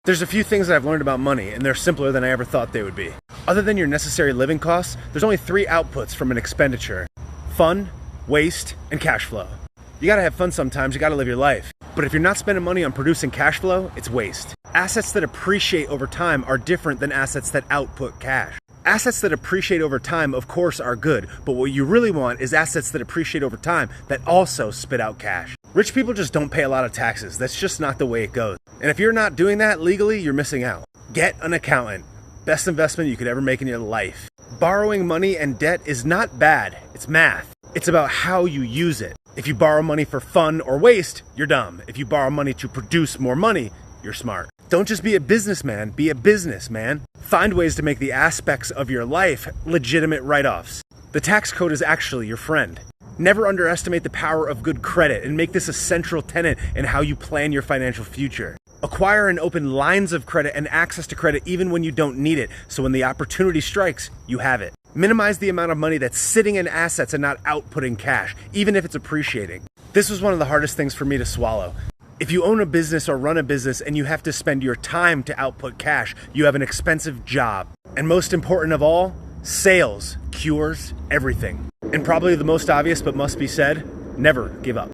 There's a few things that I've learned about money, and they're simpler than I ever thought they would be. Other than your necessary living costs, there's only 3 outputs from an expenditure: fun, waste, and cash flow. You gotta have fun sometimes, you gotta live your life. But if you're not spending money on producing cash flow, it's waste. Assets that appreciate over time are different than assets that output cash. Assets that appreciate over time, of course, are good, but what you really want is assets that appreciate over time that also spit out cash. Rich people just don't pay a lot of taxes. That's just not the way it goes. And if you're not doing that legally, you're missing out. Get an accountant. Best investment you could ever make in your life. Borrowing money and debt is not bad. It's math. It's about how you use it. If you borrow money for fun or waste, you're dumb. If you borrow money to produce more money, you're smart. Don't just be a businessman, be a businessman. Find ways to make the aspects of your life legitimate write-offs. The tax code is actually your friend. Never underestimate the power of good credit and make this a central tenet in how you plan your financial future. Acquire and open lines of credit and access to credit even when you don't need it, so when the opportunity strikes, you have it. Minimize the amount of money that's sitting in assets and not outputting cash, even if it's appreciating. This was one of the hardest things for me to swallow. If you own a business or run a business and you have to spend your time to output cash, you have an expensive job. And most important of all, sales cures everything. And probably the most obvious but must be said, never give up.